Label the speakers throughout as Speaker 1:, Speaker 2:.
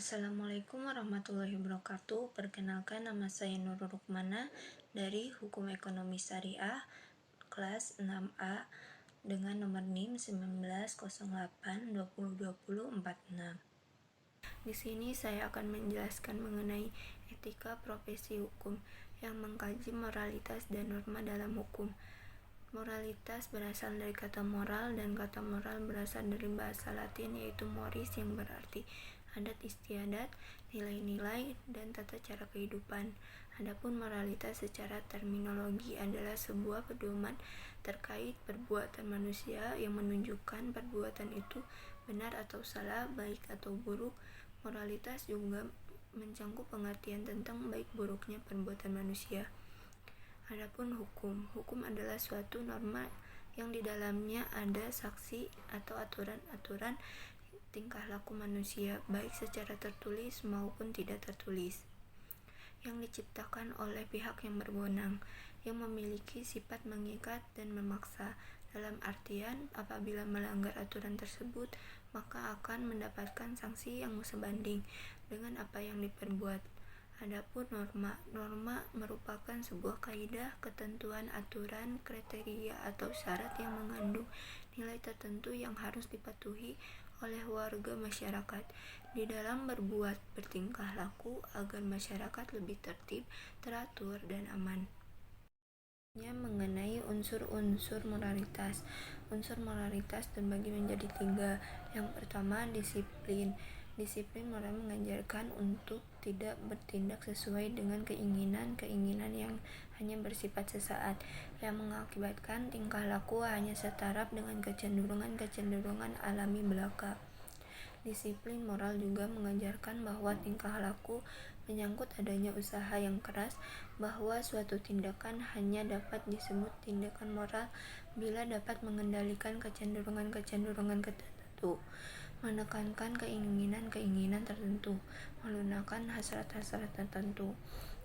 Speaker 1: Assalamualaikum warahmatullahi wabarakatuh. Perkenalkan, nama saya Nurul Rukmana dari Hukum Ekonomi Syariah kelas 6A dengan nomor NIM 1908202046. Di sini saya akan menjelaskan mengenai etika profesi hukum yang mengkaji moralitas dan norma dalam hukum. Moralitas berasal dari kata moral, dan kata moral berasal dari bahasa Latin yaitu moris, yang berarti adat istiadat, nilai-nilai, dan tata cara kehidupan. Adapun moralitas secara terminologi adalah sebuah pedoman terkait perbuatan manusia yang menunjukkan perbuatan itu benar atau salah, baik atau buruk. Moralitas juga mencakup pengertian tentang baik buruknya perbuatan manusia. Adapun hukum adalah suatu norma yang di dalamnya ada saksi atau aturan-aturan tingkah laku manusia, baik secara tertulis maupun tidak tertulis, yang diciptakan oleh pihak yang berwenang, yang memiliki sifat mengikat dan memaksa. Dalam artian, apabila melanggar aturan tersebut, maka akan mendapatkan sanksi yang sebanding dengan apa yang diperbuat. Adapun norma merupakan sebuah kaidah, ketentuan, aturan, kriteria, atau syarat yang mengandung nilai tertentu yang harus dipatuhi oleh warga masyarakat di dalam bertingkah laku agar masyarakat lebih tertib, teratur, dan aman. Mengenai unsur-unsur moralitas. Unsur moralitas terbagi menjadi 3. Yang pertama, disiplin. Disiplin moral mengajarkan untuk tidak bertindak sesuai dengan keinginan yang hanya bersifat sesaat, yang mengakibatkan tingkah laku hanya setaraf dengan kecenderungan alami belaka. Disiplin moral juga mengajarkan bahwa tingkah laku menyangkut adanya usaha yang keras, bahwa suatu tindakan hanya dapat disebut tindakan moral bila dapat mengendalikan kecenderungan tertentu, menekankan keinginan tertentu, melunakkan hasrat-hasrat tertentu.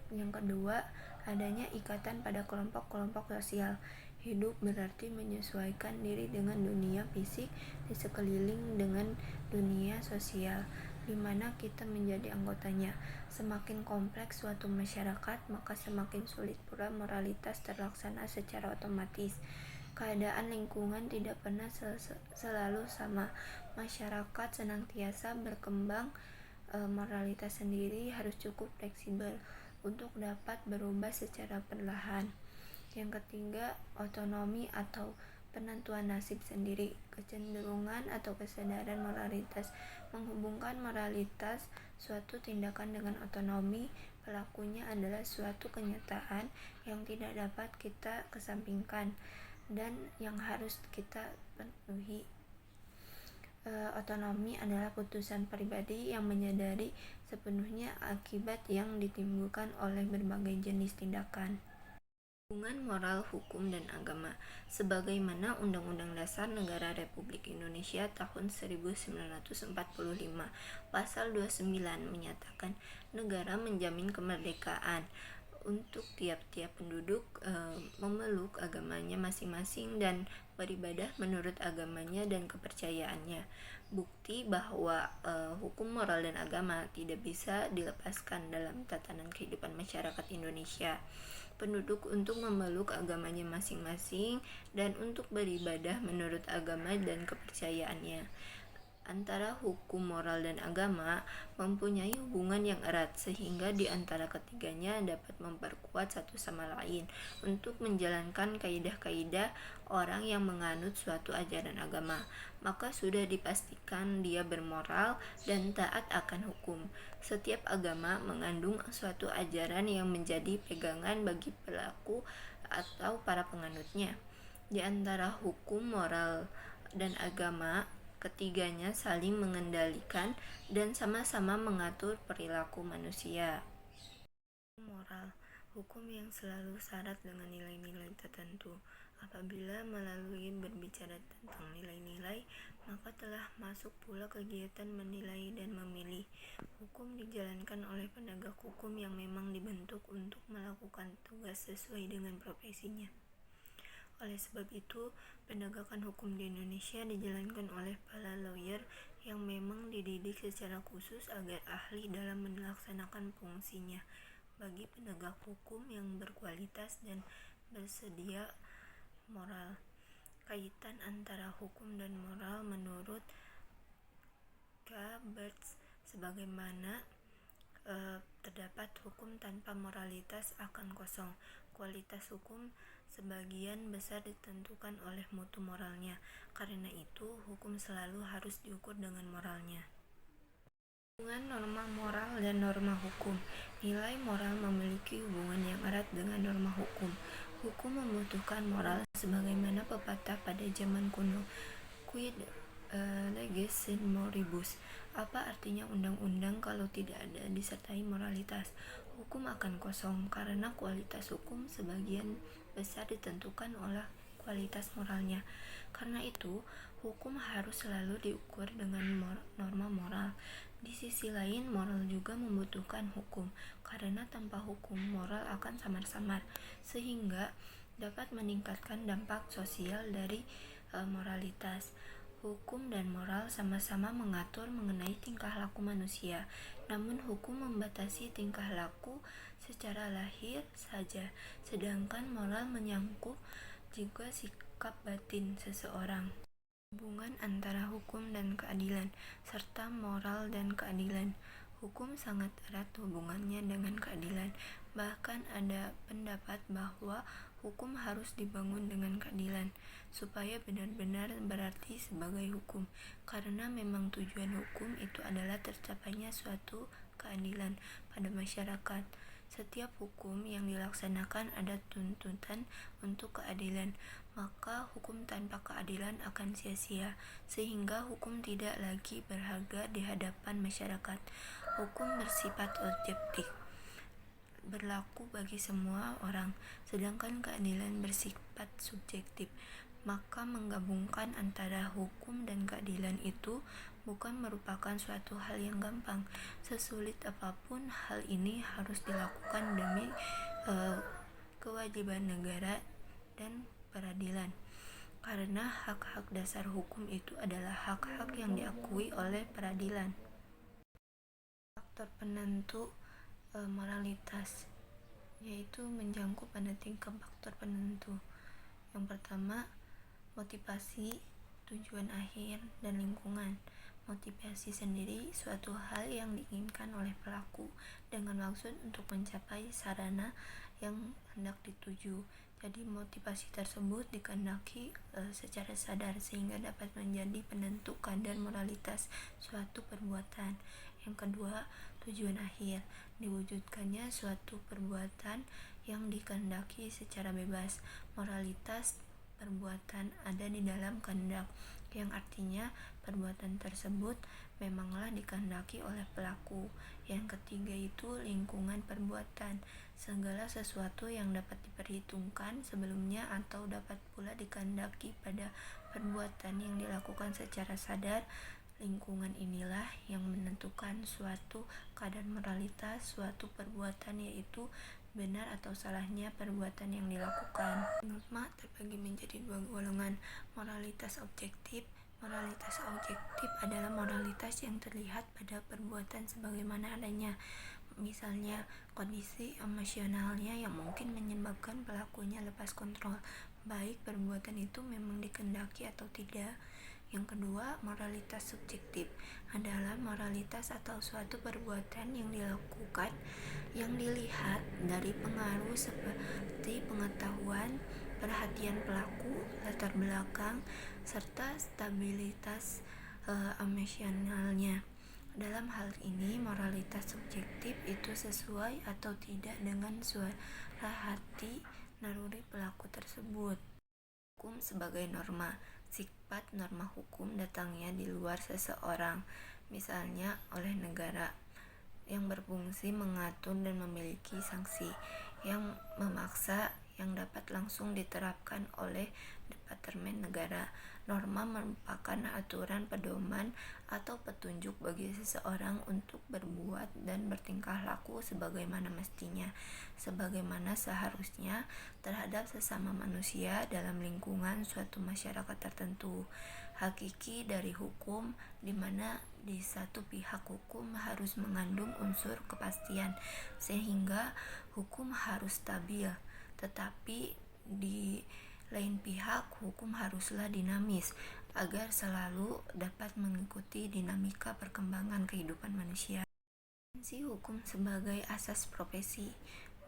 Speaker 1: Yang kedua, adanya ikatan pada kelompok-kelompok sosial. Hidup berarti menyesuaikan diri dengan dunia fisik di sekeliling dengan dunia sosial, di mana kita menjadi anggotanya. Semakin kompleks suatu masyarakat, maka semakin sulit pula moralitas terlaksana secara otomatis. Keadaan lingkungan tidak pernah selalu sama. Masyarakat senantiasa berkembang. Moralitas sendiri harus cukup fleksibel untuk dapat berubah secara perlahan. Yang ketiga, otonomi atau penentuan nasib sendiri. Kecenderungan atau kesadaran moralitas menghubungkan moralitas suatu tindakan dengan otonomi. Pelakunya adalah suatu kenyataan yang tidak dapat kita kesampingkan dan yang harus kita penuhi. Otonomi adalah putusan pribadi yang menyadari sepenuhnya akibat yang ditimbulkan oleh berbagai jenis tindakan. Hubungan moral, hukum, dan agama. Sebagaimana Undang-Undang Dasar Negara Republik Indonesia tahun 1945, Pasal 29 menyatakan negara menjamin kemerdekaan untuk tiap-tiap penduduk memeluk agamanya masing-masing dan beribadah menurut agamanya dan kepercayaannya. Bukti bahwa hukum, moral, dan agama tidak bisa dilepaskan dalam tatanan kehidupan masyarakat Indonesia. Penduduk untuk memeluk agamanya masing-masing dan untuk beribadah menurut agama dan kepercayaannya. Antara hukum, moral, dan agama mempunyai hubungan yang erat, sehingga di antara ketiganya dapat memperkuat satu sama lain untuk menjalankan kaidah-kaidah orang yang menganut suatu ajaran agama. Maka sudah dipastikan dia bermoral dan taat akan hukum. Setiap agama mengandung suatu ajaran yang menjadi pegangan bagi pelaku atau para penganutnya. Di antara hukum, moral, dan agama, ketiganya saling mengendalikan dan sama-sama mengatur perilaku manusia. Moral, hukum yang selalu syarat dengan nilai-nilai tertentu. Apabila melalui berbicara tentang nilai-nilai, maka telah masuk pula kegiatan menilai dan memilih. Hukum dijalankan oleh penegak hukum yang memang dibentuk untuk melakukan tugas sesuai dengan profesinya. Oleh sebab itu, penegakan hukum di Indonesia dijalankan oleh para lawyer yang memang dididik secara khusus agar ahli dalam melaksanakan fungsinya. Bagi penegak hukum yang berkualitas dan bersedia moral, kaitan antara hukum dan moral menurut K. Birds sebagaimana terdapat hukum tanpa moralitas akan kosong. Kualitas hukum sebagian besar ditentukan oleh mutu moralnya. Karena itu, hukum selalu harus diukur dengan moralnya. Hubungan norma moral dan norma hukum. Nilai moral memiliki hubungan yang erat dengan norma hukum. Hukum membutuhkan moral sebagaimana pepatah pada zaman kuno. Quid leges sine moribus. Apa artinya undang-undang kalau tidak ada disertai moralitas? Hukum akan kosong karena kualitas hukum sebagian besar ditentukan oleh kualitas moralnya. Karena itu, hukum harus selalu diukur dengan norma moral. Di sisi lain, moral juga membutuhkan hukum, karena tanpa hukum moral akan samar-samar, sehingga dapat meningkatkan dampak sosial dari moralitas. Hukum dan moral sama-sama mengatur mengenai tingkah laku manusia, namun hukum membatasi tingkah laku secara lahir saja, sedangkan moral menyangkut juga sikap batin seseorang. Hubungan antara hukum dan keadilan, serta moral dan keadilan. Hukum sangat erat hubungannya dengan keadilan. Bahkan ada pendapat bahwa hukum harus dibangun dengan keadilan, supaya benar-benar berarti sebagai hukum. Karena memang tujuan hukum itu adalah tercapainya suatu keadilan pada masyarakat. Setiap hukum yang dilaksanakan ada tuntutan untuk keadilan, maka hukum tanpa keadilan akan sia-sia, sehingga hukum tidak lagi berharga di hadapan masyarakat. Hukum bersifat objektif, berlaku bagi semua orang, sedangkan keadilan bersifat subjektif. Maka menggabungkan antara hukum dan keadilan itu bukan merupakan suatu hal yang gampang. Sesulit apapun hal ini harus dilakukan demi kewajiban negara dan peradilan. Karena hak-hak dasar hukum itu adalah hak-hak yang diakui oleh peradilan. Faktor penentu moralitas, yaitu menjangkau pada 3 faktor penentu. Yang pertama, motivasi, tujuan akhir, dan lingkungan. Motivasi sendiri suatu hal yang diinginkan oleh pelaku dengan maksud untuk mencapai sarana yang hendak dituju. Jadi motivasi tersebut dikehendaki secara sadar sehingga dapat menjadi penentu kadar moralitas suatu perbuatan. Yang kedua, tujuan akhir, diwujudkannya suatu perbuatan yang dikehendaki secara bebas. Moralitas perbuatan ada di dalam kehendak, yang artinya perbuatan tersebut memanglah dikehendaki oleh pelaku. Yang ketiga itu lingkungan perbuatan, segala sesuatu yang dapat diperhitungkan sebelumnya atau dapat pula dikehendaki pada perbuatan yang dilakukan secara sadar. Lingkungan inilah yang menentukan suatu kadar moralitas suatu perbuatan, yaitu benar atau salahnya perbuatan yang dilakukan. Norma terbagi menjadi 2 golongan. Moralitas objektif. Moralitas objektif adalah moralitas yang terlihat pada perbuatan sebagaimana adanya. Misalnya, kondisi emosionalnya yang mungkin menyebabkan pelakunya lepas kontrol, baik perbuatan itu memang dikehendaki atau tidak. Yang kedua, moralitas subjektif adalah moralitas atau suatu perbuatan yang dilakukan yang dilihat dari pengaruh seperti pengetahuan, perhatian pelaku, latar belakang, serta stabilitas emosionalnya. Dalam hal ini, moralitas subjektif itu sesuai atau tidak dengan suara hati naluri pelaku tersebut. Hukum sebagai norma. Sifat norma hukum datangnya di luar seseorang, misalnya oleh negara, yang berfungsi mengatur dan memiliki sanksi yang memaksa yang dapat langsung diterapkan oleh departemen negara. Norma merupakan aturan pedoman atau petunjuk bagi seseorang untuk berbuat dan bertingkah laku sebagaimana mestinya, sebagaimana seharusnya terhadap sesama manusia dalam lingkungan suatu masyarakat tertentu. Hakiki dari hukum, di mana di satu pihak hukum harus mengandung unsur kepastian, sehingga hukum harus stabil, tetapi di lain pihak, hukum haruslah dinamis agar selalu dapat mengikuti dinamika perkembangan kehidupan manusia. Esensi hukum sebagai asas profesi.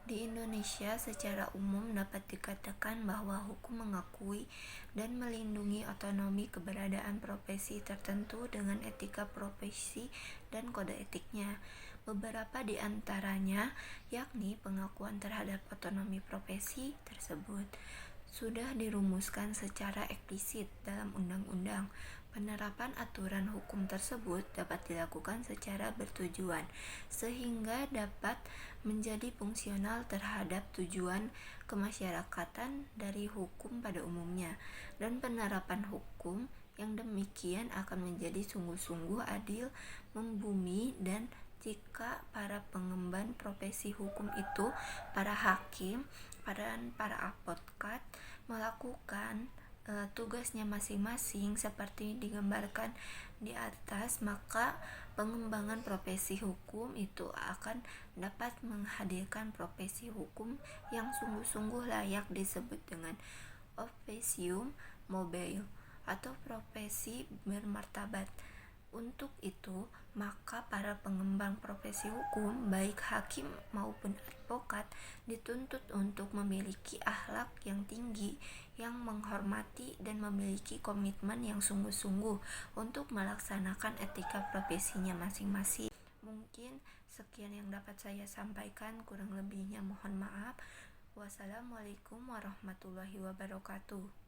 Speaker 1: Di Indonesia, secara umum dapat dikatakan bahwa hukum mengakui dan melindungi otonomi keberadaan profesi tertentu dengan etika profesi dan kode etiknya. Beberapa di antaranya, yakni pengakuan terhadap otonomi profesi tersebut, sudah dirumuskan secara eksplisit dalam undang-undang. Penerapan aturan hukum tersebut dapat dilakukan secara bertujuan, sehingga dapat menjadi fungsional terhadap tujuan kemasyarakatan dari hukum pada umumnya. Dan penerapan hukum yang demikian akan menjadi sungguh-sungguh adil, membumi, dan jika para pengemban profesi hukum itu, para hakim, dan para advokat melakukan tugasnya masing-masing seperti digambarkan di atas, maka pengembangan profesi hukum itu akan dapat menghadirkan profesi hukum yang sungguh-sungguh layak disebut dengan officium mobile atau profesi bermartabat. Untuk itu, maka para pengembang profesi hukum, baik hakim maupun advokat, dituntut untuk memiliki akhlak yang tinggi, yang menghormati dan memiliki komitmen yang sungguh-sungguh untuk melaksanakan etika profesinya masing-masing. Mungkin sekian yang dapat saya sampaikan, kurang lebihnya mohon maaf. Wassalamualaikum warahmatullahi wabarakatuh.